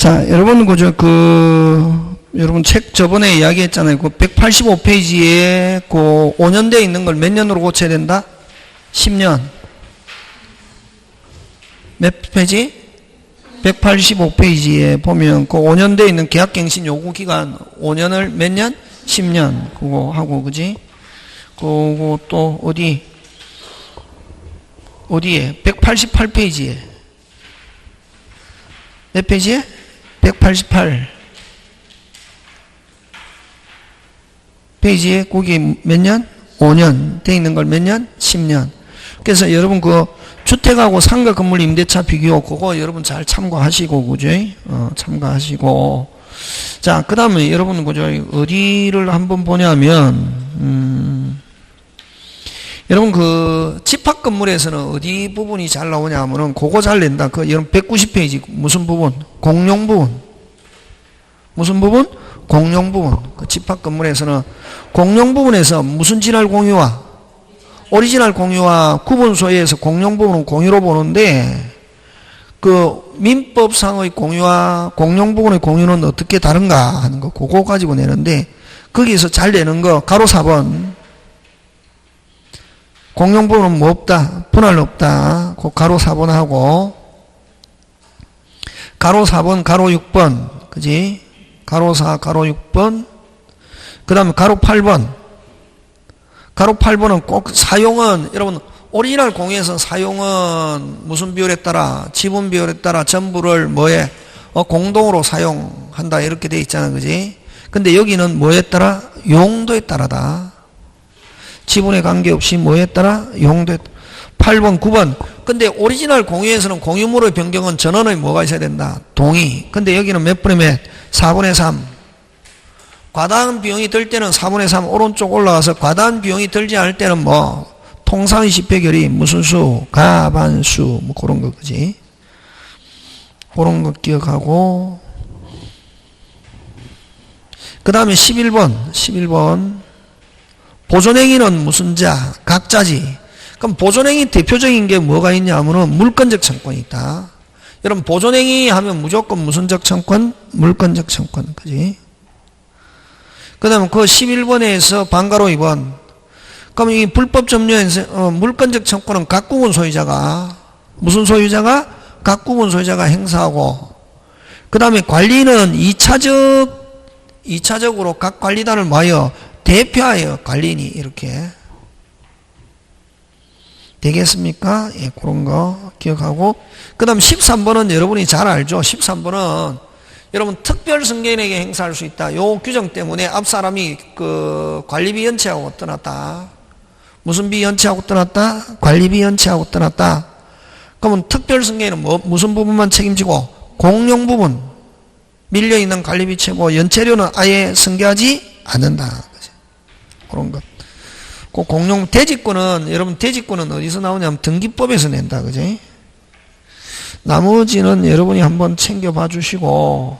자, 여러분, 여러분 책 저번에 이야기했잖아요. 그 185페이지에 그 5년대에 있는 걸 몇 년으로 고쳐야 된다? 10년. 몇 페이지? 185페이지에 보면 그 5년대에 있는 계약갱신 요구기간 5년을 몇 년? 10년. 그거 하고, 그지? 그거 또 어디에? 188페이지에. 몇 페이지에? 188 페이지에 거기 몇 년? 5년 돼 있는 걸 몇 년? 10년. 그래서 여러분 그 주택하고 상가 건물 임대차 비교 그거 여러분 잘 참고하시고 그죠? 참고하시고. 자, 그다음에 여러분 그죠? 어디를 한번 보냐면 여러분 그 집합 건물에서는 어디 부분이 잘 나오냐 하면은 그거 잘 낸다. 그 여러분 190페이지 무슨 부분? 공용 부분. 무슨 부분? 공용 부분. 그 집합 건물에서는 공용 부분에서 무슨 진할 공유와 오리지널 공유와 구분 소위에서 공용 부분은 공유로 보는데 그 민법상의 공유와 공용 부분의 공유는 어떻게 다른가 하는 거 그거 가지고 내는데 거기서 잘 내는 거 가로 4번 공용 부분은 뭐 없다? 분할 없다. 그 가로 4번 하고 가로 4번 가로 6번 그지? 가로 4 가로 6번 그 다음에 가로 8번 가로 8번은 꼭 사용은 여러분 오리지널 공유에서 사용은 무슨 비율에 따라 지분 비율에 따라 전부를 뭐에 공동으로 사용한다 이렇게 돼 있잖아 그지? 근데 여기는 뭐에 따라? 용도에 따라다. 지분에 관계없이 뭐에 따라? 용도에 따라. 8번 9번 근데 오리지널 공유에서는 공유물의 변경은 전원의 뭐가 있어야 된다? 동의. 근데 여기는 몇 분의 몇? 4분의 3 과다한 비용이 들 때는 4분의 3 오른쪽 올라가서 과다한 비용이 들지 않을 때는 뭐 통상의 집회결이 무슨 수? 가반수 뭐 그런 거 그지? 그런 거 기억하고 그 다음에 11번 보존행위는 무슨 자? 각자지. 그럼 보존행위 대표적인 게 뭐가 있냐 하면은 물권적 청권이 있다. 여러분 보존행위 하면 무조건 무슨적 청권? 물권적 청권 그지? 그 다음에 그 11번에서 반가로 2번 그럼 이 불법 점유에서 물권적 청권은 각구분 소유자가 무슨 소유자가? 각구분 소유자가 행사하고 그 다음에 관리는 2차적으로 각 관리단을 모여 대표하여 관리인이 이렇게 되겠습니까? 예, 그런 거 기억하고 그 다음 13번은 여러분이 잘 알죠? 13번은 여러분 특별 승계인에게 행사할 수 있다. 요 규정 때문에 앞 사람이 그 관리비 연체하고 떠났다. 무슨 비 연체하고 떠났다? 관리비 연체하고 떠났다. 그러면 특별 승계인은 무슨 부분만 책임지고 공용 부분 밀려있는 관리비 최고 연체료는 아예 승계하지 않는다. 그런 것. 그 공용 대지권은 여러분 대지권은 어디서 나오냐면 등기법에서 낸다. 그지? 나머지는 여러분이 한번 챙겨봐 주시고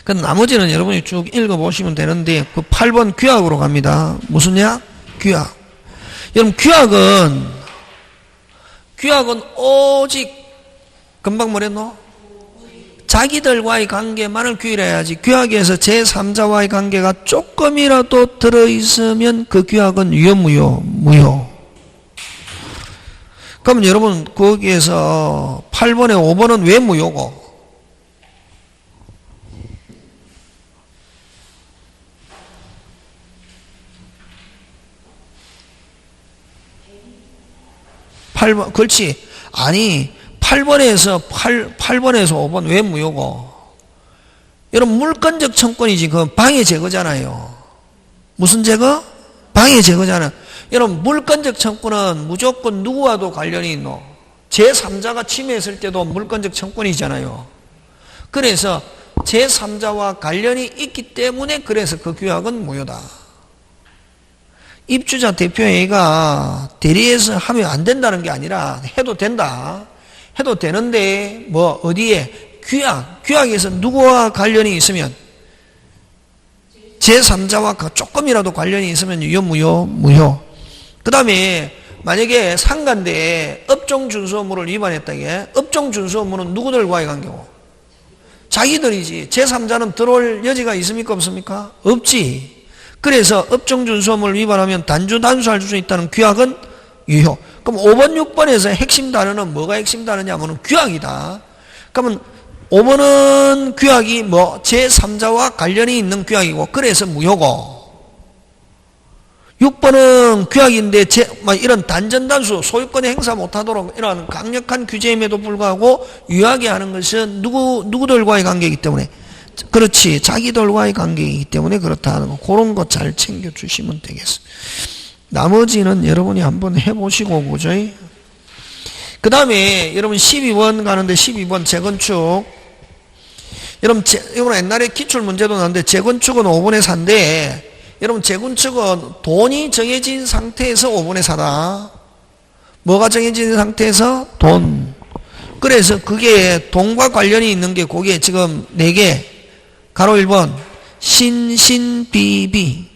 그 나머지는 여러분이 쭉 읽어보시면 되는데 그 8번 규약으로 갑니다. 무슨 약? 규약. 여러분 규약은 오직 금방 뭐랬노? 자기들과의 관계만을 규율해야지 규약에서 제3자와의 관계가 조금이라도 들어있으면 그 규약은 유효 무효. 그러면 여러분 거기에서 8번에 5번은 왜 무효고? 그렇지. 아니 8번에서 5번 왜 무효고? 여러분 물권적 청권이지 그 방해 제거잖아요. 무슨 제거? 방해 제거잖아요. 여러분 물권적 청권은 무조건 누구와도 관련이 있노? 제3자가 침해했을 때도 물권적 청권이잖아요. 그래서 제3자와 관련이 있기 때문에 그래서 그 규약은 무효다. 입주자 대표회의가 대리해서 하면 안 된다는 게 아니라 해도 된다. 해도 되는데 뭐 어디에? 규약에서 누구와 관련이 있으면 제3자와 조금이라도 관련이 있으면 유효 무효. 그 다음에 만약에 상가인데 업종준수업무를 위반했다. 이게 업종준수업무는 누구들과의 관계고? 자기들이지. 제3자는 들어올 여지가 있습니까? 없습니까? 없지. 그래서 업종준수업을 위반하면 단주단수할 수 있다는 규약은 유효. 그럼 5번, 6번에서 핵심 단어는 뭐가 핵심 단어냐면 규약이다. 그러면 5번은 규약이 뭐 제3자와 관련이 있는 규약이고 그래서 무효고, 6번은 규약인데 이런 단전단수 소유권의 행사 못하도록 이런 강력한 규제임에도 불구하고 유하게 하는 것은 누구들과의 관계이기 때문에, 그렇지, 자기들과의 관계이기 때문에 그렇다는 거, 그런 거 잘 챙겨주시면 되겠어. 나머지는 여러분이 한번 해보시고, 그죠? 그 다음에 여러분 12번 가는데, 12번 재건축. 여러분 이거는 옛날에 기출문제도 나왔는데, 재건축은 5분의 4인데 여러분 재건축은 돈이 정해진 상태에서 5분의 4다. 뭐가 정해진 상태에서? 돈. 그래서 그게 돈과 관련이 있는 게 그게 지금 4개. 가로 1번 신비비.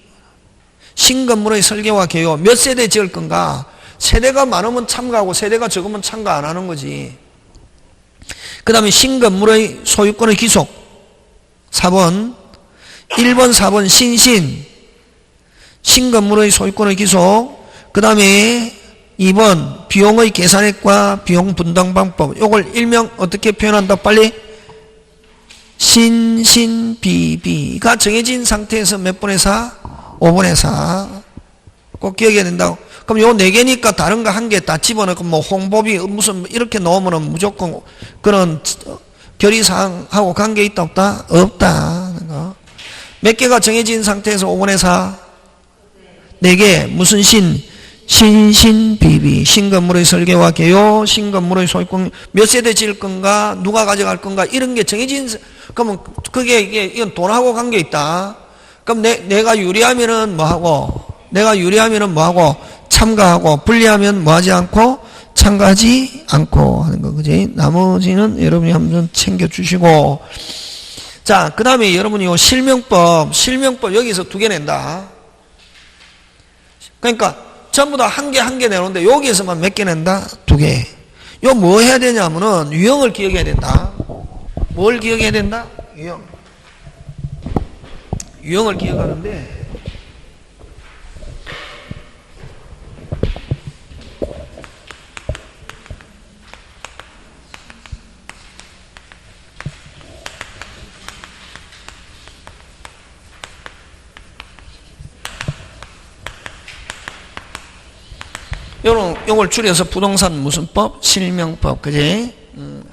신건물의 설계와 개요. 몇 세대 지을 건가? 세대가 많으면 참가하고 세대가 적으면 참가 안 하는 거지. 그 다음에 신건물의 소유권의 기속. 4번 1번 4번 신건물의 소유권의 기속. 그 다음에 2번 비용의 계산액과 비용 분담 방법. 이걸 일명 어떻게 표현한다? 빨리. 신비비가 정해진 상태에서 몇 분의 4? 5분의 4. 꼭 기억해야 된다고. 그럼 요 4개니까 다른 거 1개 다 집어넣고 뭐 홍보비 무슨 이렇게 넣으면 무조건 그런 결의사항하고 관계 있다 없다? 없다. 몇 개가 정해진 상태에서 5분의 4? 4개. 무슨 신비비. 신건물의 설계와 개요, 신건물의 소유권, 몇 세대 지을 건가, 누가 가져갈 건가, 이런 게 정해진, 그러면 그게 이건 돈하고 관계 있다. 그럼 내가 유리하면은 뭐하고, 참가하고, 불리하면 뭐하지 않고, 참가하지 않고 하는 거, 그지? 나머지는 여러분이 한번 챙겨주시고. 자, 그 다음에 여러분이 요 실명법 여기서 2개 낸다. 그러니까 전부 다 1개 내놓는데 여기에서만 몇 개 낸다? 2개. 요 뭐 해야 되냐면은 유형을 기억해야 된다. 뭘 기억해야 된다? 유형을 기억하는데, 요걸 줄여서 부동산 무슨 법? 실명법, 그지?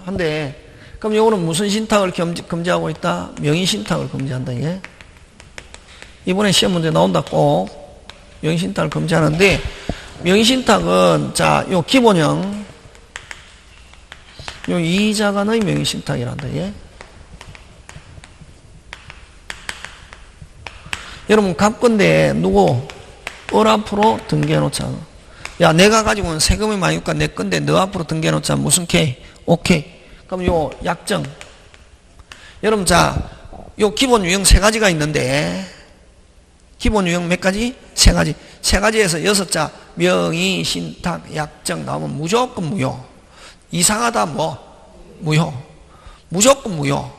한데, 그럼 요거는 무슨 신탁을 금지하고 있다? 명의신탁을 금지한다, 이게. 이번에 시험 문제 나온다, 꼭. 명의신탁을 금지하는데, 명의신탁은, 자, 요 기본형, 요 이의자 간의 명의신탁이란다, 이게. 여러분, 갑건데, 누구? 을 앞으로 등기해놓자. 야, 내가 가지고 온 세금이 많으니까 내 건데 너 앞으로 등기해놓자. 무슨 K? 오케이. 그럼 요 약정. 여러분, 자, 요 기본 유형 3가지가 있는데, 기본 유형 몇 가지? 3가지. 3가지에서 6자, 명의, 신탁, 약정 나오면 무조건 무효. 이상하다 뭐? 무효. 무조건 무효.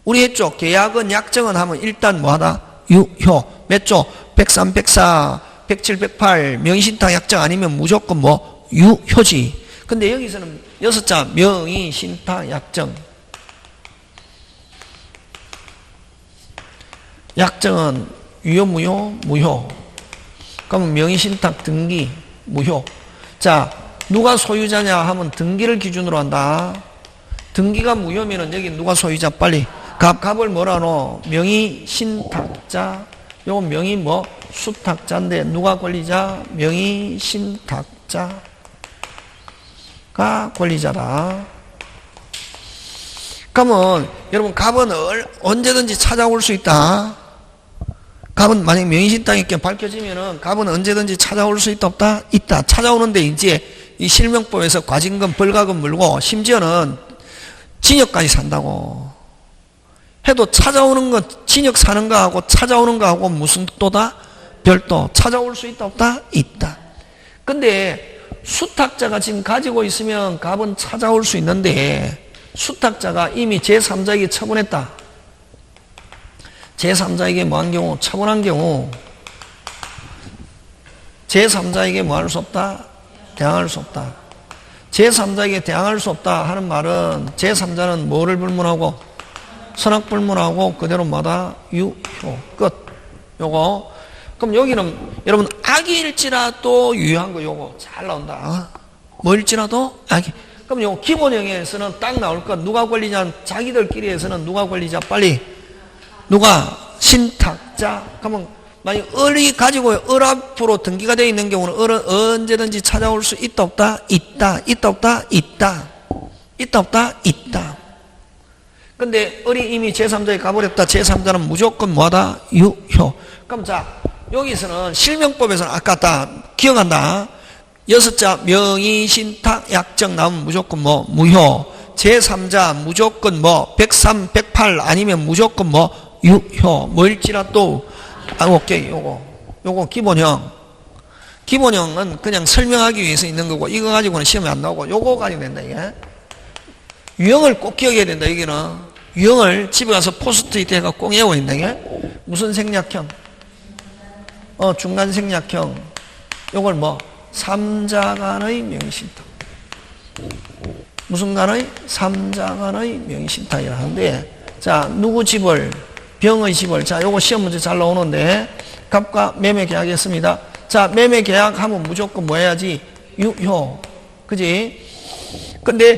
우리 했죠? 계약은, 약정은 하면 일단 뭐 하다? 유효. 몇 조? 103, 104. 107, 108 명의신탁 약정 아니면 무조건 뭐 유효지. 근데 여기서는 6자 명의신탁 약정. 약정은 유효 무효? 무효. 그럼 명의신탁 등기 무효. 자, 누가 소유자냐 하면 등기를 기준으로 한다. 등기가 무효면은 여기 누가 소유자? 빨리 갑을 뭐라 하노? 명의신탁자. 요건 명의 뭐? 수탁자인데 누가 권리자? 명의신탁자가 권리자다. 그러면 여러분, 갑은 언제든지 찾아올 수 있다. 갑은 만약 명의신탁이 밝혀지면은 갑은 언제든지 찾아올 수 있다 없다? 있다. 찾아오는데 이제 이 실명법에서 과징금 벌가금 물고 심지어는 징역까지 산다고 해도 찾아오는 건 징역 사는 거하고 찾아오는 거하고 무슨 또다? 별도. 찾아올 수 있다 없다? 있다. 근데 수탁자가 지금 가지고 있으면 갑은 찾아올 수 있는데 수탁자가 이미 제3자에게 처분했다. 제3자에게 뭐한 경우? 처분한 경우 제3자에게 뭐 할 수 없다? 대항할 수 없다. 제3자에게 대항할 수 없다 하는 말은 제3자는 뭐를 불문하고? 선악불문하고 그대로 뭐다? 유효. 끝. 요거. 그럼 여기는 여러분 악일지라도 유효한 거 요거 잘 나온다. 뭐일지라도 악이. 그럼 요거 기본형에서는 딱 나올 것. 누가 권리자? 자기들끼리에서는 누가 권리자? 빨리. 누가? 신탁자. 그러면 만약 을이 가지고 을 앞으로 등기가 되어 있는 경우는 을은 언제든지 찾아올 수 있다 없다? 있다. 있다 없다? 있다. 있다 없다? 있다. 근데 을이 이미 제3자에 가버렸다. 제3자는 무조건 뭐하다? 유효. 그럼 자 여기서는 실명법에서는 아까 기억한다. 6자 명의 신탁 약정 나오면 무조건 뭐 무효. 제3자 무조건 뭐 103, 108 아니면 무조건 뭐 유효. 뭐일지라도 오케이. 요거 기본형. 기본형은 그냥 설명하기 위해서 있는 거고 이거 가지고는 시험에 안 나오고 요거 가지고 된다 이게. 유형을 꼭 기억해야 된다 여기는. 유형을 집에 가서 포스트잇 해가 꼭 외워야 된다 이게. 무슨 생략형? 중간 생략형. 요걸 뭐 3자 간의 명의신탁. 무슨 간의? 3자 간의 명의신탁이라 하는데 자 누구 집을? 병의 집을. 자 요거 시험 문제 잘 나오는데 갑과 매매 계약했습니다. 자 매매 계약하면 무조건 뭐 해야지? 유효. 그지? 근데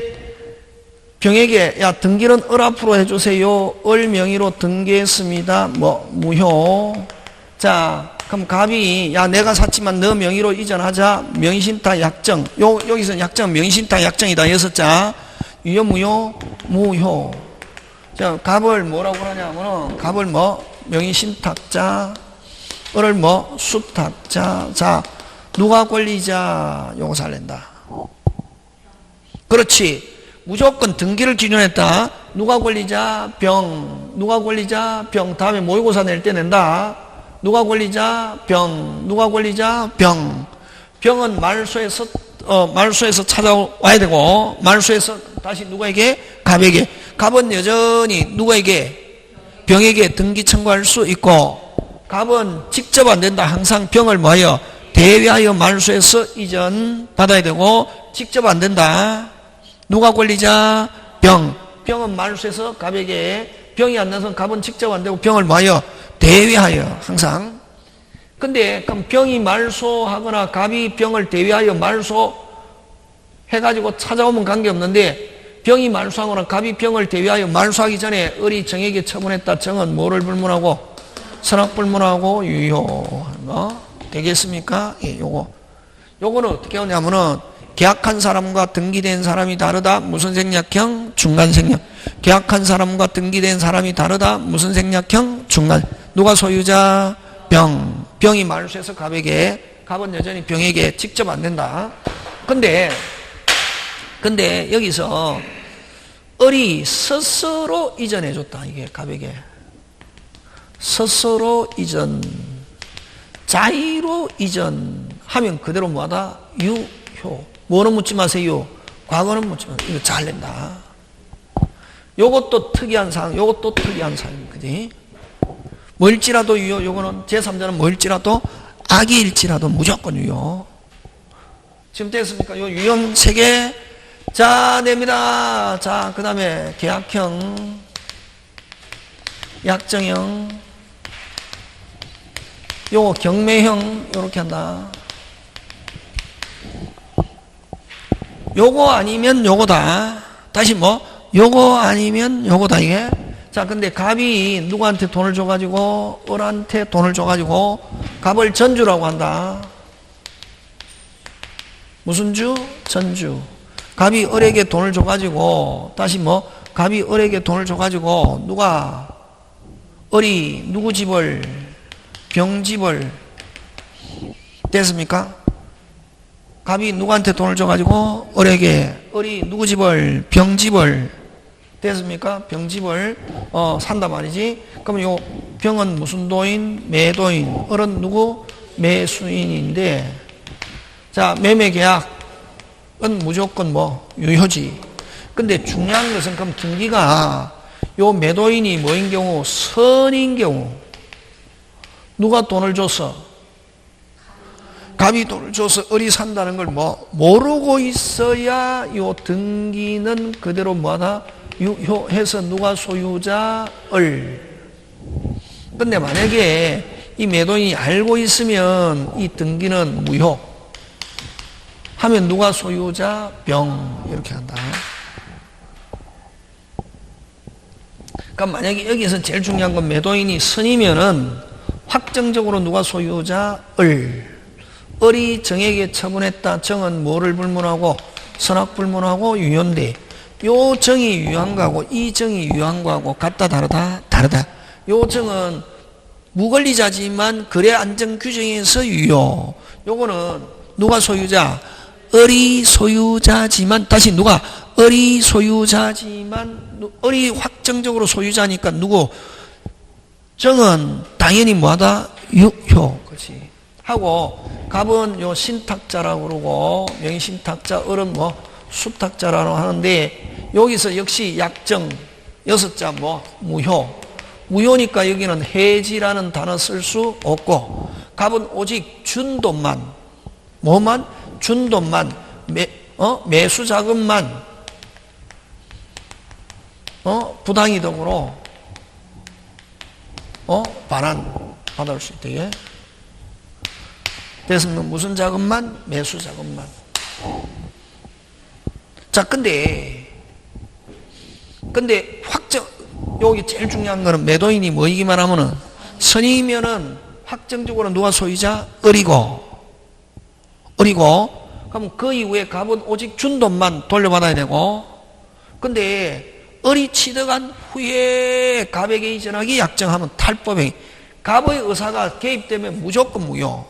병에게 야 등기는 을 앞으로 해주세요. 을 명의로 등기했습니다. 뭐 무효. 자 그럼 갑이 야 내가 샀지만 너 명의로 이전하자. 명의신탁 약정. 여기서 약정 명의신탁 약정이다. 6자. 유효 무효? 무효. 자 갑을 뭐라고 하냐면은 갑을 뭐 명의신탁자, 을을 뭐 수탁자. 자 누가 권리자? 요거 잘 낸다. 그렇지. 무조건 등기를 기준했다. 누가 권리자? 병. 누가 권리자? 병. 다음에 모의고사 낼 때 낸다. 누가 권리자? 병. 누가 권리자? 병. 병은 말소에서 찾아와야 되고 말소에서 다시 누구에게? 갑에게. 갑은 여전히 누구에게? 병에게 등기 청구할 수 있고 갑은 직접 안 된다. 항상 병을 뭐하여? 대위하여 말소에서 이전 받아야 되고 직접 안 된다. 누가 권리자? 병. 병은 말소에서 갑에게. 병이 안 나서 갑은 직접 안 되고 병을 뭐하여? 대위하여 항상. 근데 그럼 병이 말소하거나 갑이 병을 대위하여 말소 해가지고 찾아오면 관계없는데 병이 말소하거나 갑이 병을 대위하여 말소하기 전에 을이 정에게 처분했다. 정은 뭐를 불문하고? 선악불문하고 유효한 거 되겠습니까? 예, 요거는 어떻게 하냐면은 계약한 사람과 등기된 사람이 다르다. 무슨 생략형? 중간 생략. 계약한 사람과 등기된 사람이 다르다. 무슨 생략형? 중간. 누가 소유자? 병. 병이 말소해서 갑에게. 갑은 여전히 병에게 직접 안 된다. 근데 여기서 을이 스스로 이전해줬다. 이게 갑에게. 스스로 이전. 자의로 이전하면 그대로 뭐하다? 유효. 뭐는 묻지 마세요. 과거는 묻지 마세요. 이거 잘 낸다. 요것도 특이한 사항, 요것도 특이한 사항, 그지? 뭐일지라도 유효, 요거는 제3자는 뭐일지라도 악이일지라도 무조건 유효. 지금 됐습니까? 요 유형 3개. 자, 냅니다. 자, 그 다음에 계약형, 약정형, 요거 경매형, 요렇게 한다. 요거 아니면 요거다. 다시 뭐? 요거 아니면 요거다, 이게. 자, 근데 갑이 누구한테 돈을 줘가지고, 을한테 돈을 줘가지고, 갑을 전주라고 한다. 무슨 주? 전주. 갑이 을에게 돈을 줘가지고, 다시 뭐? 갑이 을에게 돈을 줘가지고, 누가? 을이 누구 집을? 병집을. 됐습니까? 갑이 누구한테 돈을 줘가지고 을에게. 을이 누구 집을? 병집을. 됐습니까? 병집을 산다 말이지. 그럼 요 병은 무슨 도인? 매도인. 을은 누구? 매수인인데, 자 매매계약은 무조건 뭐 유효지. 근데 중요한 것은 그럼 등기가 요 매도인이 뭐인 경우? 선인 경우. 누가 돈을 줬어? 갑이 돈을 줘서 을이 산다는 걸 모르고 있어야 요 등기는 그대로 뭐하다? 유효해서 누가 소유자? 을. 근데 만약에 이 매도인이 알고 있으면 이 등기는 무효. 하면 누가 소유자? 병. 이렇게 한다. 그러니까 만약에 여기서 제일 중요한 건 매도인이 선이면은 확정적으로 누가 소유자? 을. 을이 정에게 처분했다. 정은 뭐를 불문하고? 선악 불문하고 유효인데 요 정이 유효한 거하고 이 정이 유효한 거하고 같다 다르다? 다르다. 요 정은 무권리자지만 거래 안정 규정에서 유효. 요거는 누가 소유자? 을이 소유자지만 다시 누가? 을이 소유자지만 을이 확정적으로 소유자니까 누구? 정은 당연히 뭐하다? 유효. 그렇지. 하고 갑은 요 신탁자라고 그러고 명의신탁자, 을은 수탁자라고 하는데 여기서 역시 약정 6자 무효. 무효니까 여기는 해지라는 단어 쓸 수 없고 갑은 오직 준 돈만 뭐만? 준 돈만 매수 자금만 부당이득으로 반환 받을 수 있대. 됐으면 무슨 자금만? 매수 자금만. 자, 근데 확정, 여기 제일 중요한 거는 매도인이 뭐이기만 하면은 선이면은 확정적으로 누가 소유자? 을이고. 그럼 그 이후에 갑은 오직 준 돈만 돌려받아야 되고. 근데 을이 취득한 후에 갑에게 이전하기 약정하면 탈법에 갑의 의사가 개입되면 무조건 무효.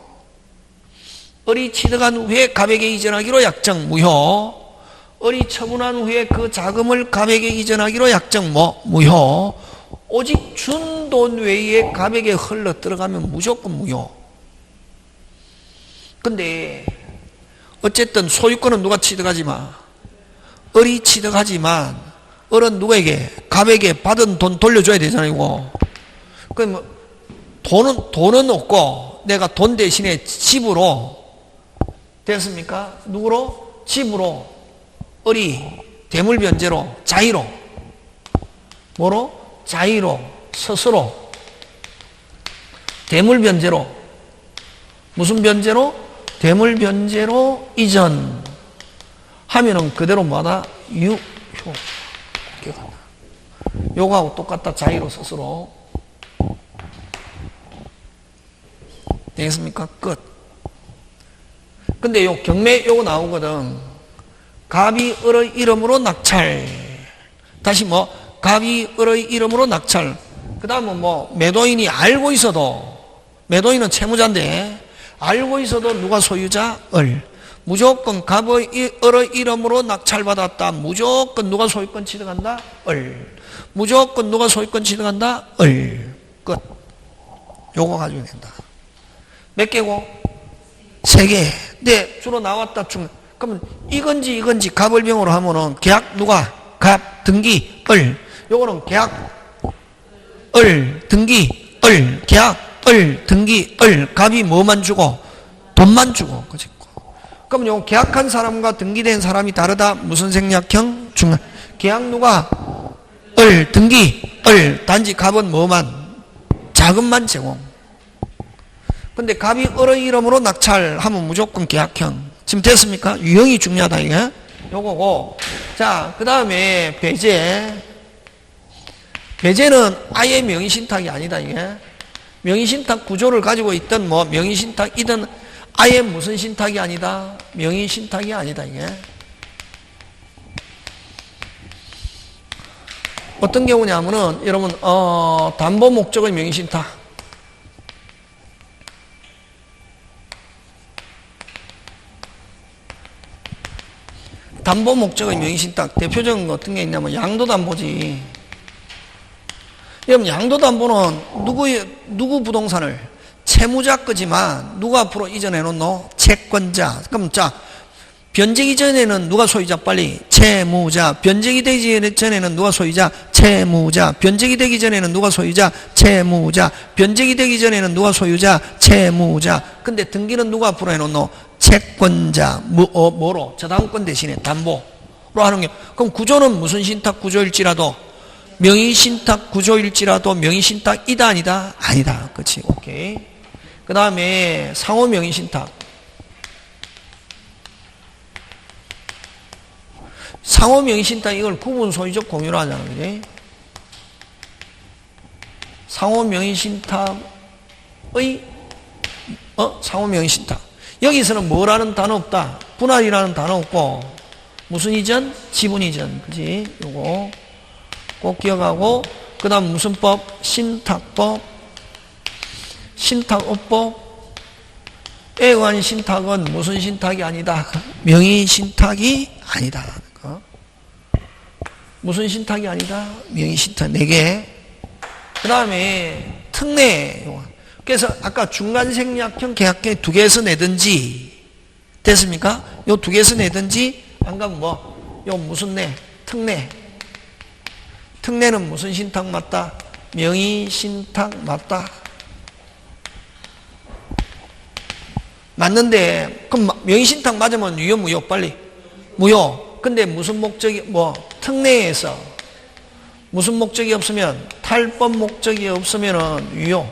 을이 취득한 후에 갑에게 이전하기로 약정 무효. 을이 처분한 후에 그 자금을 갑에게 이전하기로 약정 무효. 오직 준 돈 외에 갑에게 흘러 들어가면 무조건 무효. 근데 어쨌든 소유권은 누가 취득하지만 을이 취득하지만 을은 누구에게? 갑에게 받은 돈 돌려줘야 되잖아요. 그럼 돈은 없고 내가 돈 대신에 집으로 됐습니까? 누구로? 집으로 을이 대물변제로 자의로 뭐로? 자의로 스스로 대물변제로 무슨 변제로? 대물변제로 이전 하면은 그대로 뭐하다? 유효. 요거하고 똑같다. 자의로 스스로. 되겠습니까? 끝. 근데 요 경매 요거 나오거든. 갑이 을의 이름으로 낙찰. 다시 갑이 을의 이름으로 낙찰. 그 다음은 매도인이 알고 있어도, 매도인은 채무자인데, 알고 있어도 누가 소유자? 을. 무조건 갑의 을의 이름으로 낙찰받았다. 무조건 누가 소유권 취득한다? 을. 무조건 누가 소유권 취득한다? 을. 끝. 요거 가지고 된다. 몇 개고? 3개. 네, 주로 나왔다. 그러면 이건지 갑을병으로 하면은 계약 누가? 갑, 등기, 을. 요거는 계약, 을, 등기, 을. 계약, 을, 등기, 을. 갑이 뭐만 주고? 돈만 주고. 그치? 그럼 요 계약한 사람과 등기된 사람이 다르다. 무슨 생략형? 중간. 계약 누가? 을, 등기, 을. 단지 갑은 뭐만? 자금만 제공. 근데 갑이 을의 이름으로 낙찰하면 무조건 계약형. 지금 됐습니까? 유형이 중요하다, 이게. 요거고. 자, 그 다음에 배제. 배제는 아예 명의신탁이 아니다, 이게. 명의신탁 구조를 가지고 있던 명의신탁이든 아예 무슨 신탁이 아니다? 명의신탁이 아니다, 이게. 어떤 경우냐면은, 여러분, 담보 목적의 명의신탁. 담보 목적의 명의신탁. 대표적인 거 어떤 게 있냐면, 양도담보지. 여러분, 양도담보는 누구 부동산을? 채무자 거지만, 누가 앞으로 이전해 놓노? 채권자. 그럼, 자, 변제기 전에는 누가 소유자? 빨리. 채무자. 변제기 되기 전에는 누가 소유자? 채무자. 변제기 되기 전에는 누가 소유자? 채무자. 변제기 되기 전에는 누가 소유자? 채무자. 근데 등기는 누가 앞으로 해놓노? 채권자. 뭐로? 저당권 대신에 담보로 하는 게. 그럼 구조는 무슨 신탁 구조일지라도, 명의신탁 구조일지라도 명의신탁이다 아니다? 아니다. 그치? 오케이. 그 다음에 상호 명의신탁. 상호 명의신탁 이걸 구분 소유적 공유로 하잖아. 그지? 상호 명의신탁의 상호 명의신탁. 여기서는 뭐라는 단어 없다. 분할이라는 단어 없고 무슨 이전? 지분 이전. 그지? 요거 꼭 기억하고, 그 다음 무슨 법? 신탁법. 신탁업법에 의한 신탁은 무슨 신탁이 아니다? 명의신탁이 아니다. 무슨 신탁이 아니다? 명의신탁 4개. 그 다음에 특례. 그래서 아까 중간생략형 계약형이 2개에서 내든지 됐습니까? 요 2개에서 내든지 안 가면 요 무슨 내? 특례. 특례는 무슨 신탁 맞다? 명의신탁 맞다. 맞는데 그럼 명의신탁 맞으면 유효 무효? 빨리. 무효. 근데 무슨 목적이 특례에서 무슨 목적이 없으면, 탈법 목적이 없으면은 유효.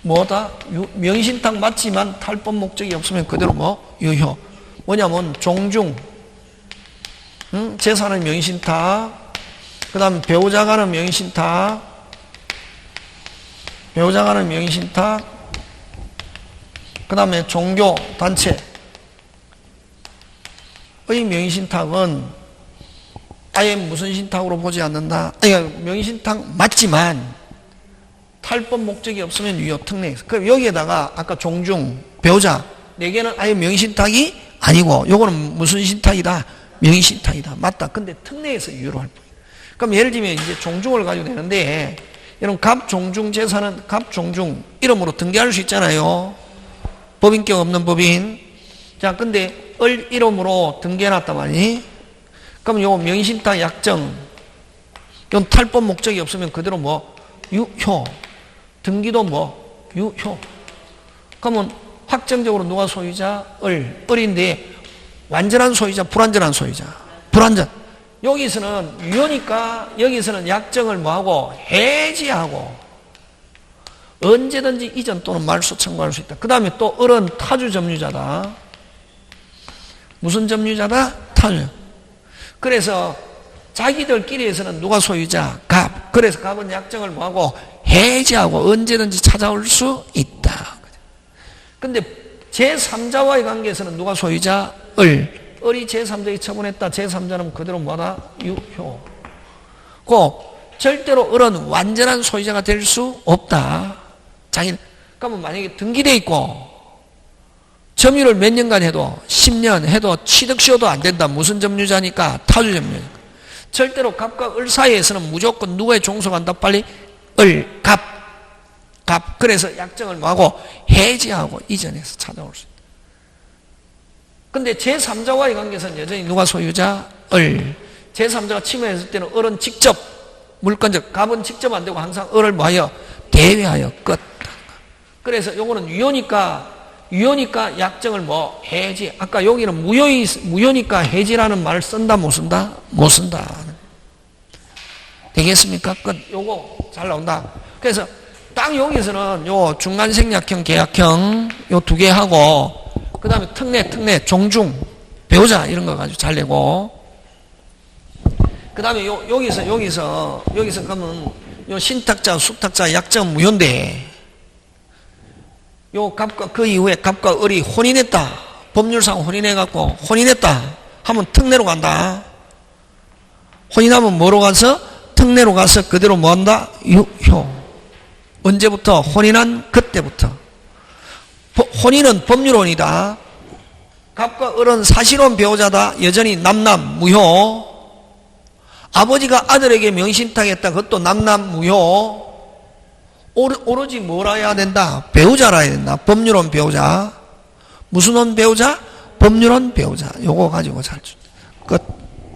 뭐다? 명의신탁 맞지만 탈법 목적이 없으면 그대로 유효. 뭐냐면 종중, 재산은 명의신탁, 그 다음 배우자가 하는 명의신탁, 배우자가 하는 명의신탁, 그 다음에 종교 단체 의 명의신탁은 아예 무슨 신탁으로 보지 않는다. 그러니까 명의신탁 맞지만 탈법 목적이 없으면 유효. 특례에서. 그럼 여기에다가 아까 종중, 배우자 4개는 아예 명의신탁이 아니고 요거는 무슨 신탁이다? 명의신탁이다. 맞다. 근데 특례에서 유효로 할 뿐이에요. 그럼 예를 들면 이제 종중을 가지고 되는데, 이런 갑종중 재산은 갑종중 이름으로 등기할 수 있잖아요. 법인격 없는 법인. 자, 근데 을 이름으로 등기해놨단 말이니? 그럼 요거 명의신탁 약정, 이건 탈법 목적이 없으면 그대로 유효. 등기도 유효. 그러면 확정적으로 누가 소유자? 을인데 완전한 소유자, 불완전한 소유자. 불완전. 여기서는 유효니까 여기서는 약정을 뭐하고? 해지하고 언제든지 이전 또는 말소 청구할 수 있다. 그 다음에 또 을은 타주 점유자다. 무슨 점유자다? 타주. 그래서 자기들끼리에서는 누가 소유자? 갑. 그래서 갑은 약정을 뭐하고? 해지하고 언제든지 찾아올 수 있다. 근데 제3자와의 관계에서는 누가 소유자? 을이 제3자에게 처분했다. 제3자는 그대로 뭐다? 유효. 절대로 을은 완전한 소유자가 될 수 없다. 그러면 만약에 등기돼 있고 점유를 몇 년간 해도 10년 해도 취득시효도 안 된다. 무슨 점유자니까? 타주 점유자. 절대로 갑과 을 사이에서는 무조건 누구에 종속한다? 빨리 갑. 그래서 약정을 뭐하고? 해지하고 이전해서 찾아올 수 있다. 근데 제3자와의 관계에서는 여전히 누가 소유자? 제3자가 침해했을 때는 을은 직접 물권적, 갑은 직접 안 되고 항상 을을 뭐하여? 대회하여 끝. 그래서 요거는 유효니까 약정을 해지. 아까 여기는 무효니까 해지라는 말을 쓴다, 못 쓴다? 못 쓴다. 되겠습니까? 끝. 요거 잘 나온다. 그래서 딱 여기서는 요 중간생략형, 계약형 요 2개 하고, 그 다음에 특례, 종중, 배우자 이런 거 가지고 잘 내고, 그 다음에 여기서 그러면 요 신탁자, 숙탁자, 약정 무효인데, 요 갑과 그 이후에 갑과 을이 혼인했다. 법률상 혼인해갖고 혼인했다 하면 특례로 간다. 혼인하면 뭐로 가서? 특례로 가서 그대로 뭐한다? 유효. 언제부터? 혼인한 그때부터. 혼인은 법률혼이다. 갑과 을은 사실혼 배우자다. 여전히 남남 무효. 아버지가 아들에게 명의신탁했다. 그것도 남남 무효. 오로지 뭐라 해야 된다? 배우자라 해야 된다. 법률혼 배우자. 무슨 배우자? 법률혼 배우자. 요거 가지고 잘 끝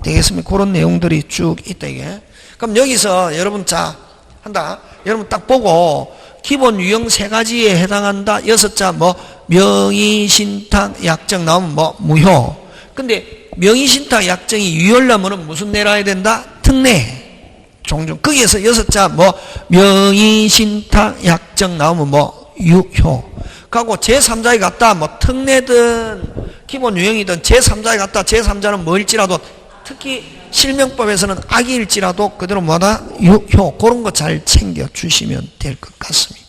되겠습니까? 그런 내용들이 쭉 있다 이게. 그럼 여기서 여러분 자 한다. 여러분 딱 보고 기본 유형 세 가지에 해당한다. 6자 뭐 명의, 신탁, 약정 나오면 뭐 무효. 근데 명의, 신탁, 약정이 유효하려면 무슨 내라야 된다? 특례. 종종 거기에서 6자 뭐 명의, 신탁, 약정 나오면 뭐 유효. 가고 제3자에 갔다 뭐 특례든 기본 유형이든 제3자에 갔다 제3자는 뭐일지라도 특히 실명법에서는 악의일지라도 그대로 뭐다? 유효. 그런 거 잘 챙겨 주시면 될 것 같습니다.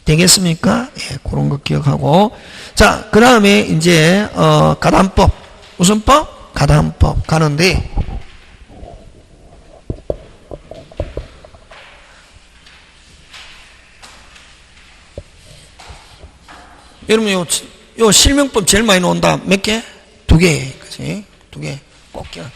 되겠습니까? 예, 그런 거 기억하고. 자, 그 다음에 이제, 가담법. 무슨 법? 가담법 가는데, 여러분, 요 실명법 제일 많이 나온다. 몇 개? 2개. 그치? 2개. 꼭 기억.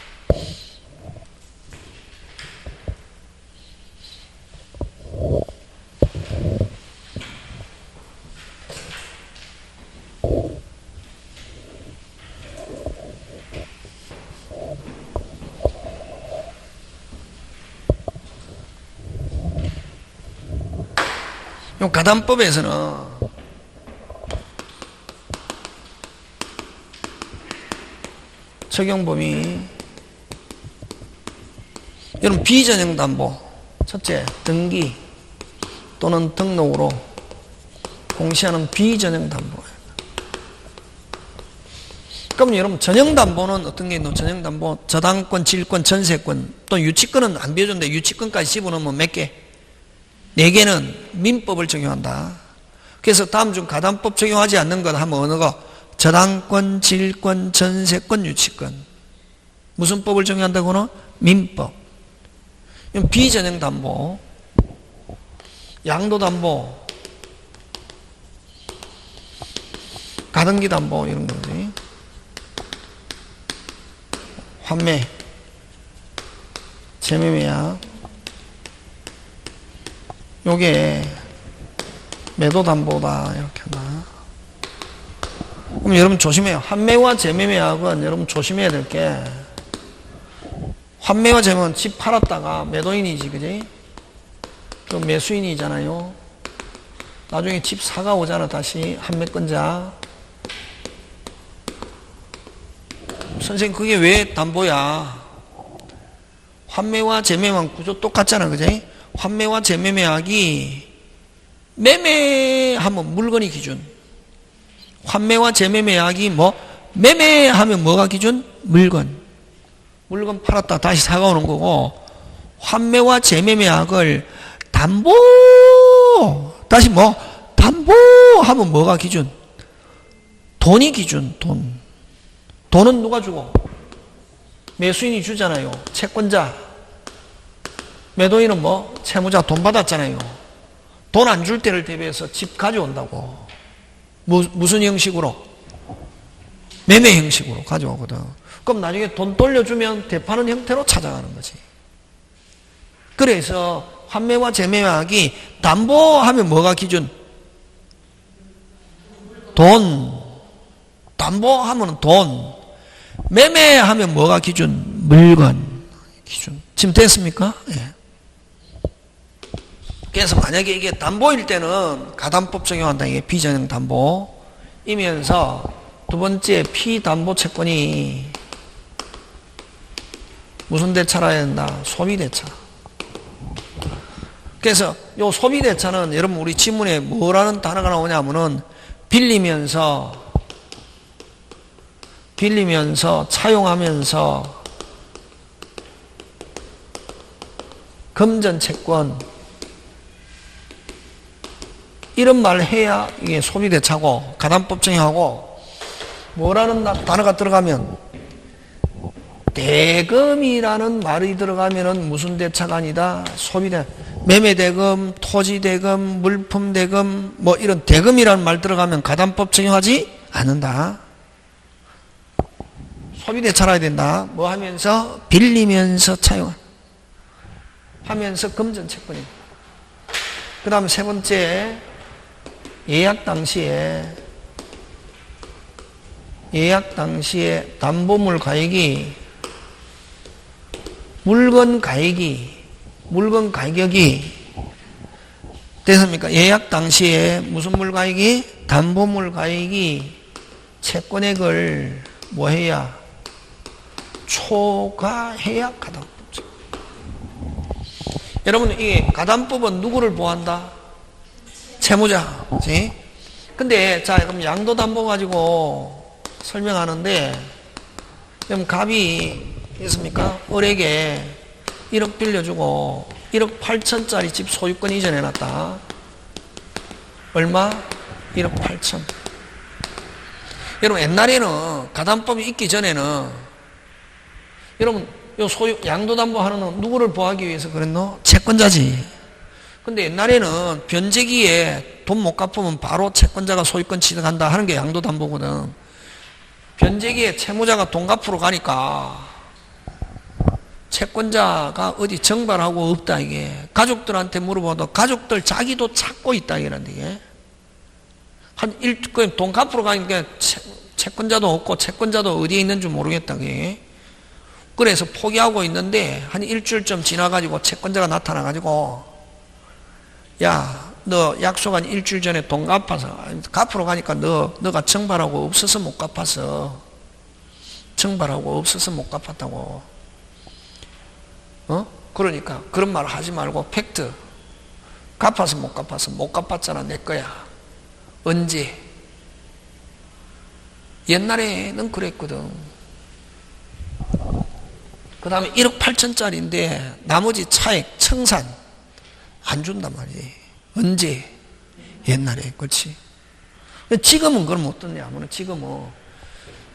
요 가담법에서는 적용범위 여러분 비전형 담보 첫째 등기 또는 등록으로 공시하는 비전형 담보예요. 그럼 여러분 전형 담보는 어떤 게 있노? 전형 담보 저당권, 질권, 전세권 또 유치권은 안 비워준대. 유치권까지 집어넣으면 몇 개? 4개는 민법을 적용한다. 그래서 다음 중 가담법 적용하지 않는 것 하면 어느 거? 저당권, 질권, 전세권, 유치권. 무슨 법을 적용한다고는? 민법. 비전형 담보, 양도 담보, 가등기 담보 이런 거지. 환매, 재매매약. 요게 매도담보다 이렇게 한다. 그럼 여러분 조심해요. 환매와 재매매약은 여러분 조심해야 될 게 환매와 재매매는 집 팔았다가 매도인이지 그지? 그 매수인이잖아요. 나중에 집 사가 오잖아. 다시 환매권자. 선생님 그게 왜 담보야? 환매와 재매매만 구조 똑같잖아 그지? 환매와 재매매약이 매매하면 물건이 기준. 환매와 재매매약이 뭐 매매하면 뭐가 기준? 물건. 물건 팔았다 다시 사가오는 거고 환매와 재매매약을 담보 다시 뭐 담보하면 뭐가 기준? 돈이 기준. 돈은 누가 주고? 매수인이 주잖아요. 채권자. 매도인은 뭐? 채무자 돈 받았잖아요. 돈 안 줄 때를 대비해서 집 가져온다고. 무슨 형식으로? 매매 형식으로 가져오거든. 그럼 나중에 돈 돌려주면 되파는 형태로 찾아가는 거지. 그래서 환매와 재매매약이 담보하면 뭐가 기준? 돈. 담보하면 돈. 매매하면 뭐가 기준? 물건. 기준. 지금 됐습니까? 예. 그래서 만약에 이게 담보일 때는 가담법 적용한다. 이게 비전형 담보이면서 두 번째 피담보 채권이 무슨 대차라야 된다? 소비대차. 그래서 요 소비대차는 여러분 우리 지문에 뭐라는 단어가 나오냐면은 빌리면서 차용하면서 금전채권 이런 말을 해야 이게 소비대차고 가담법 적용하고 뭐라는 단어가 들어가면 대금이라는 말이 들어가면은 무슨 대차가 아니다? 소비대 매매대금, 토지대금, 물품대금 뭐 이런 대금이라는 말 들어가면 가담법 적용하지 않는다. 소비대차라 해야 된다. 뭐 하면서 빌리면서 차용하면서 금전채권입니다. 그 다음에 세 번째 예약 당시에 예약 당시에 담보물 가액이 물건 가격이 됐습니까? 예약 당시에 무슨 물 가액이? 담보물 가액이 채권액을 뭐 해야? 초과해야 가담법. 여러분, 이게 가담법은 누구를 보호한다? 채무자. 그치? 근데, 자, 그럼 양도담보 가지고 설명하는데, 그럼 갑이 있습니까? 을에게 1억 빌려주고 1억 8천짜리 집 소유권 이전해놨다. 얼마? 1억 8천. 여러분, 옛날에는 가담법이 있기 전에는 여러분, 요 소유 양도담보 하는 건 누구를 보호하기 위해서 그랬노? 채권자지. 근데 옛날에는 변제기에 돈 못 갚으면 바로 채권자가 소유권 취득한다 하는 게 양도담보거든. 변제기에 채무자가 돈 갚으러 가니까 채권자가 어디 정발하고 없다, 이게. 가족들한테 물어봐도 가족들 자기도 찾고 있다, 이게. 돈 갚으러 가니까 채권자도 없고 채권자도 어디에 있는지 모르겠다, 이게. 그래서 포기하고 있는데 한 일주일쯤 지나가지고 채권자가 나타나가지고, 야, 너 약속한 일주일 전에 돈 갚으러 가니까 너가 정발하고 없어서 못 갚았어. 정발하고 없어서 못 갚았다고. 그러니까 그런 말 하지 말고 팩트. 갚아서 못 갚았어. 못 갚았잖아, 내 거야. 언제? 옛날에는 그랬거든. 그 다음에 1억 8천짜리인데 나머지 차액 청산 안 준단 말이지. 언제? 옛날에. 그렇지? 지금은 그럼 어떠냐 하면 지금은,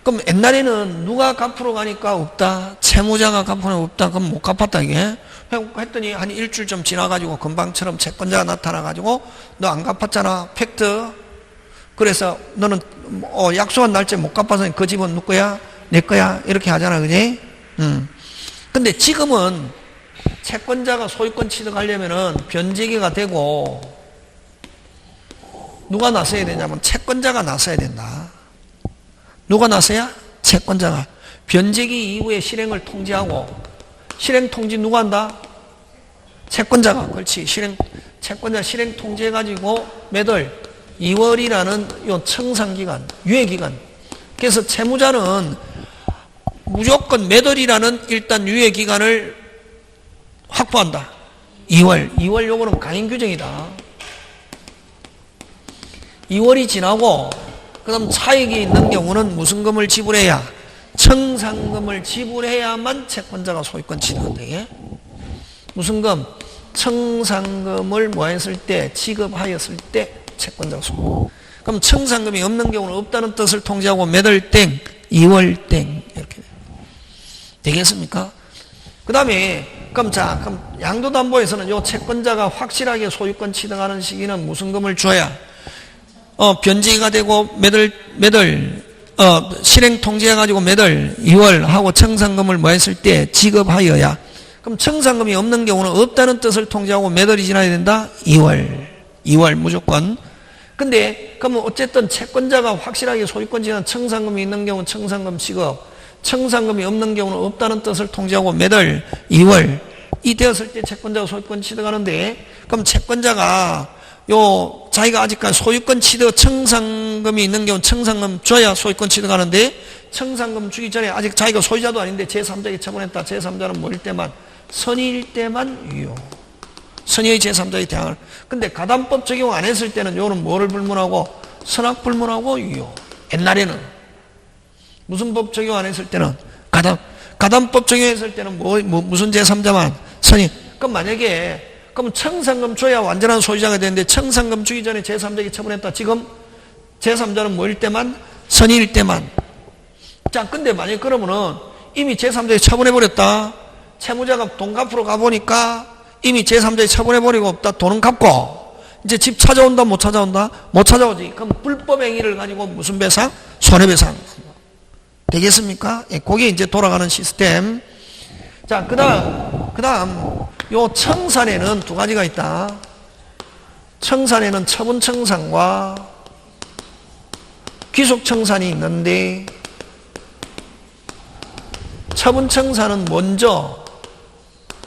그럼 옛날에는 누가 갚으러 가니까 없다? 채무자가 갚으러 없다? 그럼 못 갚았다, 이게? 했더니 한 일주일 좀 지나가지고 금방처럼 채권자가 나타나가지고 너 안 갚았잖아. 팩트. 그래서 너는 약속한 날짜에 못 갚아서 그 집은 누구 거야? 내 거야? 이렇게 하잖아, 그지? 근데 지금은 채권자가 소유권 취득하려면은 변제기가 되고 누가 나서야 되냐면 채권자가 나서야 된다. 누가 나서야? 채권자가. 변제기 이후에 실행을 통지하고, 실행 통지 누가 한다? 채권자가. 그렇지. 채권자 실행 통지해가지고 매달 2월이라는 요 청산기간, 유예기간. 그래서 채무자는 무조건 매달이라는 일단 유예기간을 확보한다. 2월 요거는 강행 규정이다. 2월이 지나고 그 다음 차익이 있는 경우는 무슨 금을 지불해야? 청산금을 지불해야만 채권자가 소유권 취득한다. 무슨 금? 청산금을 뭐 했을 때? 지급하였을 때 채권자가 소유권. 그럼 청산금이 없는 경우는 없다는 뜻을 통지하고 몇 월 땡? 2월 땡. 이렇게 되겠습니까? 그 다음에 그럼 양도담보에서는 요 채권자가 확실하게 소유권 취득하는 시기는 무슨 금을 줘야? 변제가 되고 매달 실행 통지해가지고 매달 2월 하고 청산금을 뭐 했을 때 지급하여야. 그럼 청산금이 없는 경우는 없다는 뜻을 통지하고 매달이 지나야 된다? 2월 무조건. 근데 그러면 어쨌든 채권자가 확실하게 소유권 취득한 청산금이 있는 경우는 청산금 지급, 청산금이 없는 경우는 없다는 뜻을 통지하고 매달 2월 이 되었을 때 채권자가 소유권 취득하는데, 그럼 채권자가 자기가 아직까지 소유권 취득 청산금이 있는 경우 청산금 줘야 소유권 취득하는데, 청산금 주기 전에 아직 자기가 소유자도 아닌데 제3자에게 처분했다. 제3자는 뭐일 때만? 선의일 때만 유효. 선의의 제3자의 대항을. 근데 가담법 적용 안 했을 때는 요는 뭐를 불문하고? 선악 불문하고 유효. 옛날에는 무슨 법 적용 안 했을 때는? 가담법 적용했을 때는 무슨 제3자만? 선의. 그럼 만약에 그럼 청산금 줘야 완전한 소유자가 되는데 청산금 주기 전에 제3자에게 처분했다. 지금 제3자는 뭐일 때만? 선의일 때만. 자, 근데 만약에 그러면은 이미 제3자에게 처분해버렸다. 채무자가 돈 갚으러 가보니까 이미 제3자에게 처분해버리고 없다. 돈은 갚고 이제 집 찾아온다? 못 찾아온다? 못 찾아오지. 그럼 불법 행위를 가지고 무슨 배상? 손해배상. 되겠습니까? 예, 그게 이제 돌아가는 시스템. 자, 그 다음 요 청산에는 두 가지가 있다. 청산에는 처분청산과 귀속청산이 있는데, 처분청사는 먼저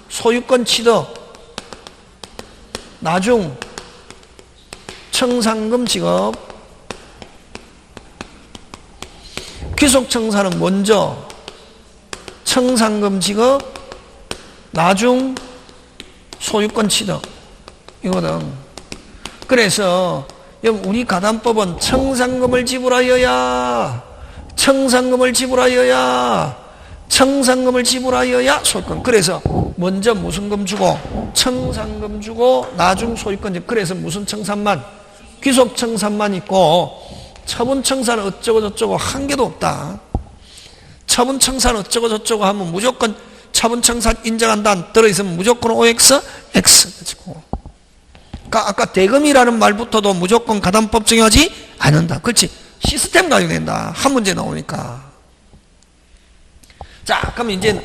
소유권 취득, 나중 청산금 지급. 귀속청사는 먼저 청산금 지급, 나중 소유권 취득 이거든. 그래서 우리 가담법은 청산금을 지불하여야 소유권. 그래서 먼저 무슨 금 주고 청산금 주고 나중 소유권. 그래서 무슨 청산만? 귀속청산만 있고 처분청사는 어쩌고 저쩌고 한 개도 없다. 처분청사는 어쩌고 저쩌고 하면 무조건 처분청사 인정한다 들어있으면 무조건 OX, X. 그러니까 아까 대금이라는 말부터도 무조건 가담법 적용하지 않는다. 그렇지? 시스템 가지고 된다. 한 문제 나오니까. 자, 그럼 이제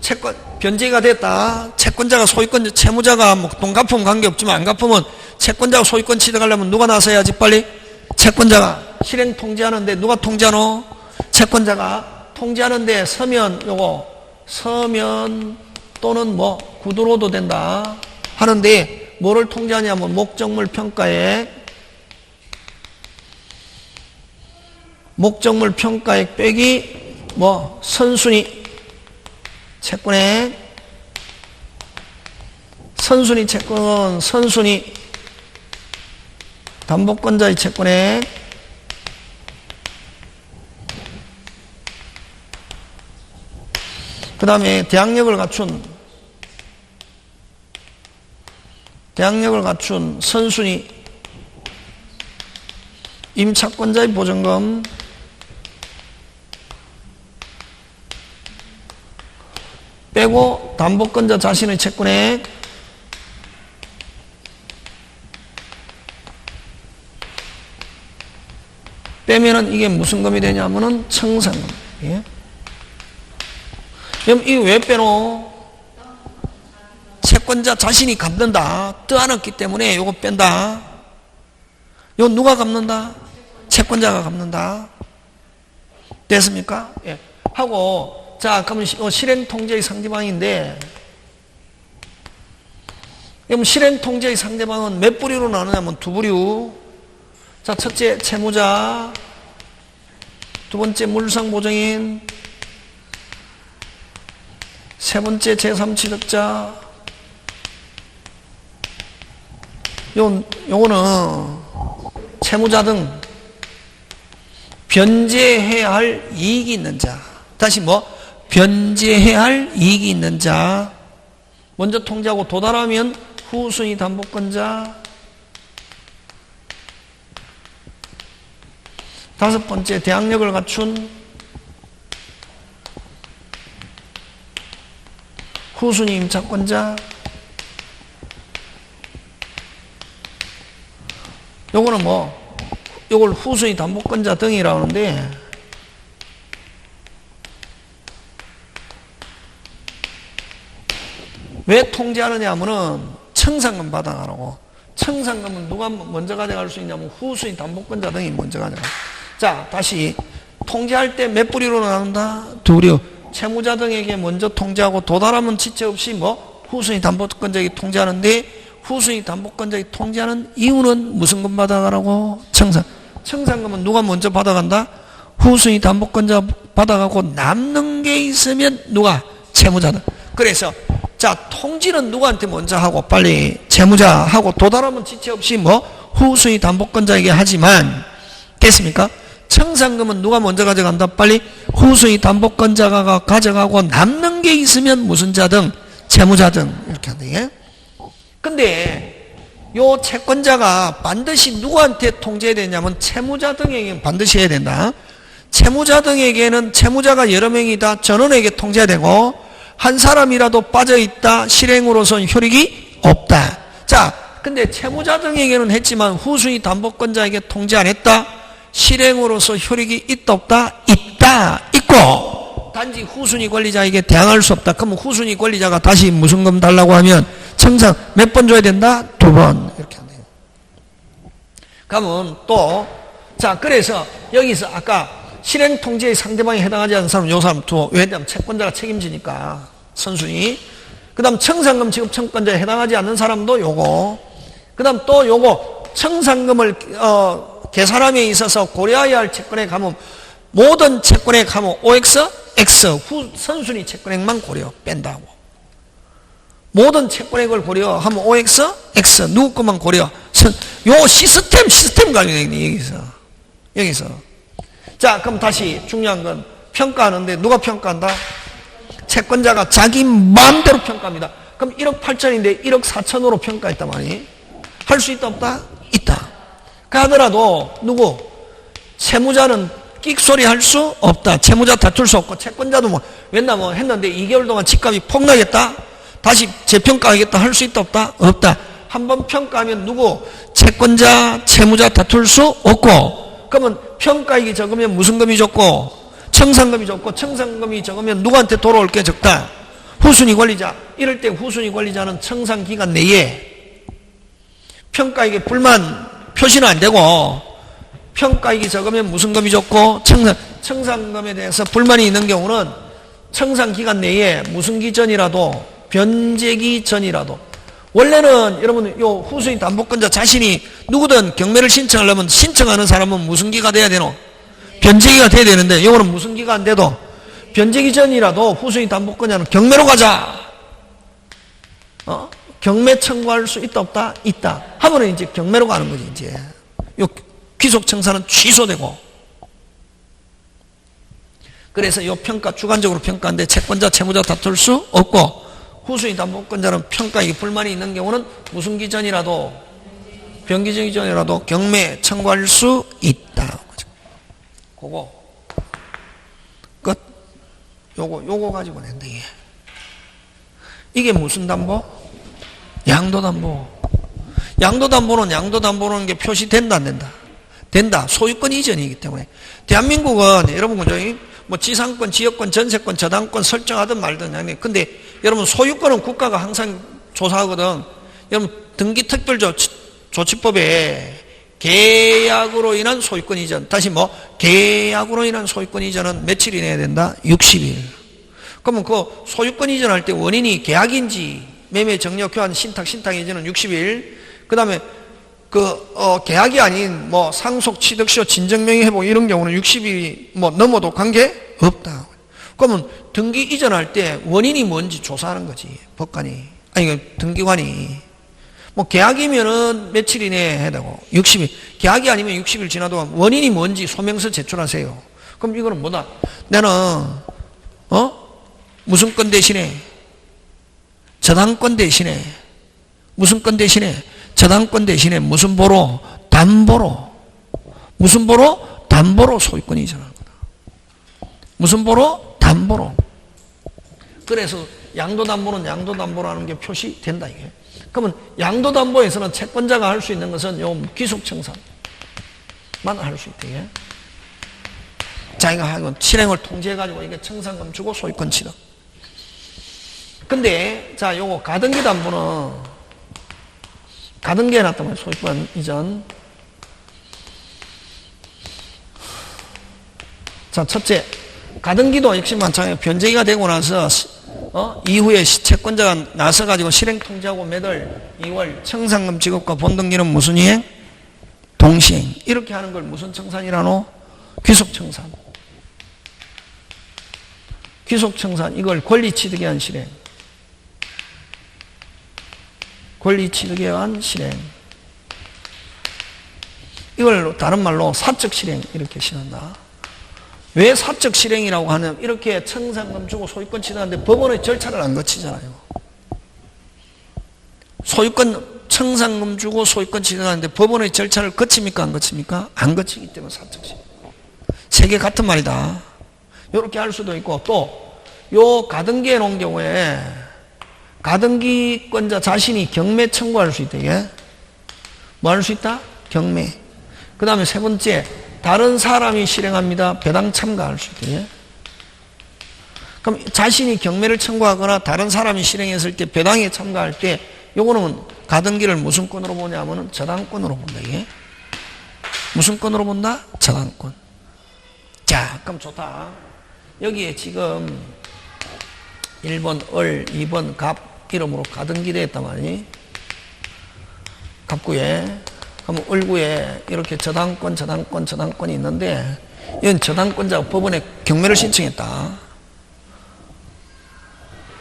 채권 변제가 됐다. 채권자가 소유권, 채무자가 뭐 돈 갚으면 관계없지만 안 갚으면 채권자가 소유권 취득하려면 누가 나서야지 빨리? 채권자가 실행 통지하는데 누가 통지하노? 채권자가 통지하는데 서면 또는 뭐 구두로도 된다 하는데 뭐를 통지하냐면 목적물 평가액 빼기 뭐 선순위 채권액, 선순위 채권, 선순위 담보권자의 채권액, 그 다음에 대항력을 갖춘 선순위 임차권자의 보증금, 빼고 담보권자 자신의 채권액, 빼면은 이게 무슨 금이 되냐면은 청산금. 예? 그럼 이거 왜 빼노? 채권자 자신이 갚는다. 떠안았기 때문에 이거 뺀다. 이거 누가 갚는다? 채권자가 갚는다. 됐습니까? 예. 하고, 자, 그러면 실행통제의 상대방인데, 그럼 실행통제의 상대방은 몇 부류로 나누냐면 두 부류. 자, 첫째, 채무자. 두 번째, 물상보증인. 세 번째, 제3취득자. 요거는 채무자 등 변제해야 할 이익이 있는 자. 다시 변제해야 할 이익이 있는 자. 먼저 통지하고 도달하면 후순위 담보권자. 다섯 번째, 대항력을 갖춘 후순위 임차권자. 요거는 요걸 후순위 담보권자 등이라고 하는데, 왜 통지하느냐 하면은 청산금 받아가라고. 청산금은 누가 먼저 가져갈 수 있냐면 후순위 담보권자 등이 먼저 가져가. 자, 다시 통지할 때 몇 부류로 나눈다? 두 부류. 채무자 등에게 먼저 통지하고 도달하면 지체 없이 후순위 담보권자에게 통지하는데, 후순위 담보권자에게 통지하는 이유는 무슨 금 받아가라고? 청산금은 누가 먼저 받아간다? 후순위 담보권자 받아가고 남는 게 있으면 누가? 채무자다. 그래서 자, 통지는 누구한테 먼저 하고 빨리 채무자하고 도달하면 지체 없이 후순위 담보권자에게 하지만, 됐습니까? 청산금은 누가 먼저 가져간다? 빨리 후순위 담보권자가 가져가고 남는 게 있으면 무슨 자 등? 채무자 등. 이렇게 한다. 근데 요 채권자가 반드시 누구한테 통지해야 되냐면 채무자 등에게 반드시 해야 된다. 채무자 등에게는 채무자가 여러 명이다. 전원에게 통지해야 되고, 한 사람이라도 빠져있다. 실행으로서는 효력이 없다. 자, 근데 채무자 등에게는 했지만 후순위 담보권자에게 통지 안 했다. 실행으로서 효력이 있다 없다? 있다. 있고, 단지 후순위 권리자에게 대항할 수 없다. 그러면 후순위 권리자가 다시 무슨 금 달라고 하면 청산 몇 번 줘야 된다? 두 번. 이렇게 하네요. 그러면 또, 자, 그래서 여기서 아까 실행 통지의 상대방이 해당하지 않는 사람은 요 사람 두어. 왜냐하면 채권자가 책임지니까 선순위. 그 다음 청산금 지급 청구권자에 해당하지 않는 사람도 요거. 그 다음 또 요거 청산금을 계산함에 있어서 고려해야 할 채권의 가문, 모든 채권의 가문 OX, X 후 선순위 채권액만 고려 뺀다고. 모든 채권액을 고려하면 OX, X 누구 것만 고려. 요 시스템 관련이 여기서. 자, 그럼 다시 중요한 건 평가하는데 누가 평가한다? 채권자가 자기 마음대로 평가합니다. 그럼 1억 8천인데 1억 4천으로 평가했단 말이에요. 할 수 있다 없다? 있다. 하더라도 누구? 채무자는 끽소리 할 수 없다. 채무자 다툴 수 없고 채권자도 뭐 맨날 뭐 했는데 2개월 동안 집값이 폭락했다. 다시 재평가하겠다. 할 수 있다 없다? 없다. 한번 평가하면 누구? 채권자, 채무자 다툴 수 없고, 그러면 평가액이 적으면 무슨 금이 적고 청산금이 적고, 청산금이 적으면 누구한테 돌아올 게 적다? 후순위 관리자. 이럴 때 후순위 관리자는 청산기간 내에 평가액에 불만 표시는 안 되고, 평가액이 적으면 무슨 금이 적고 청산금에 대해서 불만이 있는 경우는 청산기간 내에 무슨 기전이라도 변제기 전이라도. 원래는 여러분 요 후순위 담보권자 자신이 누구든 경매를 신청하려면 신청하는 사람은 무슨 기가 돼야 되노? 변제기가 돼야 되는데 요거는 무슨 기가 안 돼도 변제기 전이라도 후순위 담보권자는 경매로 가자. 경매 청구할 수 있다 없다? 있다. 하면은 이제 경매로 가는 거지 이제. 요 귀속 청산은 취소되고. 그래서 요 평가 주관적으로 평가인데 채권자, 채무자 다툴 수 없고, 후순위 담보권자는 평가에 불만이 있는 경우는 무슨 기전이라도 변기적이 전이라도 경매 청구할 수 있다. 그거 끝. 요거 가지고 낸다. 이게 무슨 담보? 양도담보. 양도담보는 게 표시된다 안 된다? 된다. 소유권 이전이기 때문에. 대한민국은 여러분 그죠? 뭐 지상권, 지역권, 전세권, 저당권 설정하든 말든. 근데 여러분 소유권은 국가가 항상 조사하거든. 여러분 등기특별조치법에 계약으로 인한 소유권 이전. 다시 뭐 계약으로 인한 소유권 이전은 며칠 이내야 된다? 60일. 그러면 그 소유권 이전할 때 원인이 계약인지 매매 정려 교환 신탁 이전은 60일. 그다음에 계약이 아닌 뭐 상속 취득시효 진정명의 회복 이런 경우는 60일이 뭐 넘어도 관계 없다. 그러면 등기 이전할 때 원인이 뭔지 조사하는 거지. 법관이. 아니 등기관이. 뭐 계약이면은 며칠 이내에 해야 되고 60일. 계약이 아니면 60일 지나도 원인이 뭔지 소명서 제출하세요. 그럼 이거는 뭐다? 나는 무슨 건 대신에 저당권 대신에 무슨 건 대신에 저당권 대신에 무슨 보로? 담보로. 무슨 보로? 담보로 소유권 이전하는 거다. 무슨 보로? 담보로. 그래서 양도담보는 양도담보라는 게 표시된다 이게. 그러면 양도담보에서는 채권자가 할 수 있는 것은 요 귀속청산만 할 수 있다 이게. 자기가 하고 실행을 통제해가지고 이게 청산금 주고 소유권 취득. 근데 자 요거 가등기 담보는 가등기에 놨단 말이에요. 소유권 이전. 자, 첫째, 가등기도 역시 마찬가지예요. 변제기가 되고 나서 이후에 채권자가 나서가지고 실행 통지하고 매달 2월 청산금 지급과 본등기는 무슨 이행? 동시행. 이렇게 하는 걸 무슨 청산이라노? 귀속청산. 귀속청산. 이걸 권리취득에 의한 실행. 권리취득에 의한 실행. 이걸 다른 말로 사적 실행 이렇게 시한다. 왜 사적 실행이라고 하냐면 이렇게 청산금 주고 소유권 취득하는데 법원의 절차를 안 거치잖아요. 소유권 청산금 주고 소유권 취득하는데 법원의 절차를 거칩니까 안 거칩니까? 안 거치기 때문에 사적 실행. 세 개 같은 말이다. 이렇게 할 수도 있고 또 요 가등기에 놓은 경우에 가등기권자 자신이 경매 청구할 수 있다. 이게 뭐 할 수 있다? 경매. 그 다음에 세 번째, 다른 사람이 실행합니다. 배당 참가할 수 있다. 그럼 자신이 경매를 청구하거나 다른 사람이 실행했을 때 배당에 참가할 때 요거는 가등기를 무슨 건으로 보냐면은 저당권으로 본다. 이게 무슨 건으로 본다? 저당권. 자, 자, 그럼 좋다. 여기에 지금 1번 을, 2번 갑 이름으로 가등기 되었단 말이니. 갑구에. 그럼 을구에 이렇게 저당권이 있는데, 이건 저당권자가 법원에 경매를 신청했다.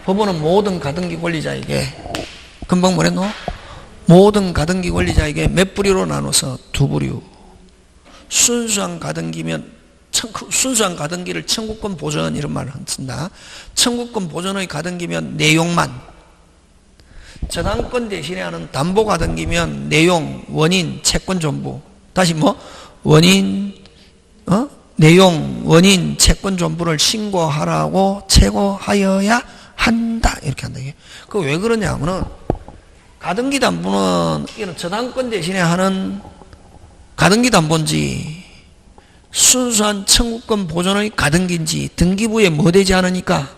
법원은 모든 가등기 권리자에게, 금방 뭐랬노? 모든 가등기 권리자에게 몇 부류로 나눠서 2부류. 순수한 가등기면 순수한 가등기를 청구권 보전 이런 말을 쓴다. 청구권 보전의 가등기면 내용만, 저당권 대신에 하는 담보 가등기면 내용, 원인, 채권 전부. 다시 뭐 원인, 내용, 원인, 채권 전부를 신고하라고 체고하여야 한다 이렇게 한다. 그 왜 그러냐면은 가등기 담보는 이런 저당권 대신에 하는 가등기 담보인지 순수한 청구권 보존의 가등기인지 등기부에 뭐 되지 않으니까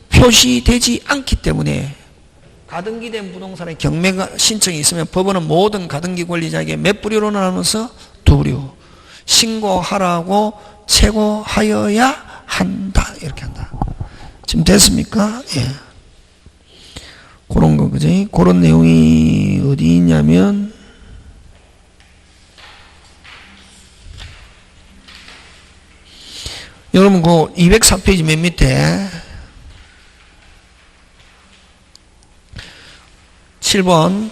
표시되지 않기 때문에 가등기된 부동산의 경매가 신청이 있으면 법원은 모든 가등기 권리자에게 몇 부류로 나눠서 2부류 신고하라고 체고하여야 한다 이렇게 한다. 지금 됐습니까? 예. 그런 거 그지? 그런 내용이 어디 있냐면 여러분 그 204페이지 맨 밑에 7번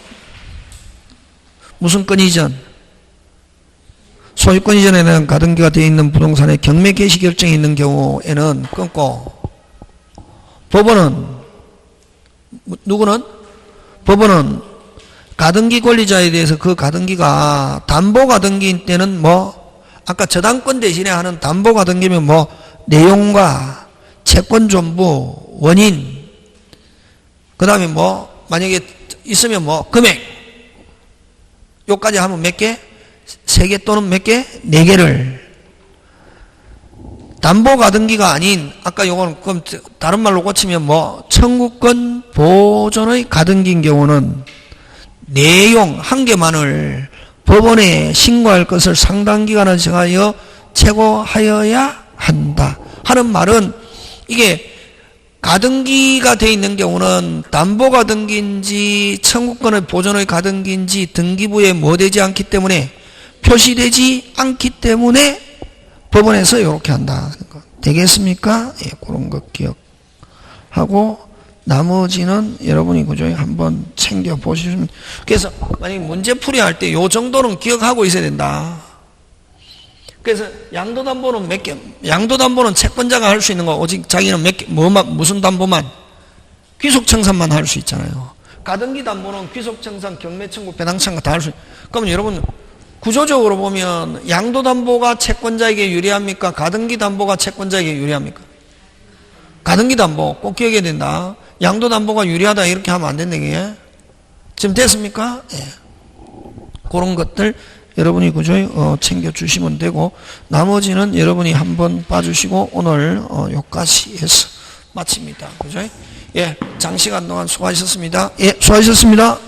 무슨 건 이전 소유권 이전에 대한 가등기가 되어 있는 부동산에 경매 개시 결정이 있는 경우에는 끊고 법원은 누구는? 법원은 가등기 권리자에 대해서 그 가등기가 담보 가등기인 때는 뭐 아까 저당권 대신에 하는 담보 가등기면 뭐 내용과 채권 전부, 원인, 그 다음에 뭐 만약에 있으면 뭐 금액 요까지 하면 몇 개? 3개 또는 몇 개? 4개를 담보 가등기가 아닌 아까 요거는 그럼 다른 말로 고치면 뭐 청구권 보존의 가등기인 경우는 내용 한 개만을 법원에 신고할 것을 상당 기간을 정하여 체고하여야 한다 하는 말은 이게 가등기가 되어 있는 경우는 담보 가등기인지 청구권의 보존의 가등기인지 등기부에 뭐 되지 않기 때문에 표시되지 않기 때문에 법원에서 이렇게 한다. 되겠습니까? 예, 그런 것 기억하고 나머지는 여러분이 그저 한번 챙겨 보시면. 그래서 만약에 문제풀이 할 때 요 정도는 기억하고 있어야 된다. 그래서 양도담보는 몇 개? 양도담보는 채권자가 할 수 있는 거 오직 자기는 몇 개? 무슨 담보만? 귀속청산만 할 수 있잖아요. 가등기 담보는 귀속청산, 경매청구, 배당청구 다 할 수. 그러면 여러분 구조적으로 보면 양도담보가 채권자에게 유리합니까? 가등기 담보가 채권자에게 유리합니까? 가등기 담보 꼭 기억해야 된다. 양도담보가 유리하다 이렇게 하면 안 된다 이게. 지금 됐습니까? 예. 그런 것들 여러분이 그저 챙겨주시면 되고 나머지는 여러분이 한번 봐주시고 오늘 여기까지 해서 마칩니다. 그죠? 예, 장시간 동안 수고하셨습니다. 예, 수고하셨습니다.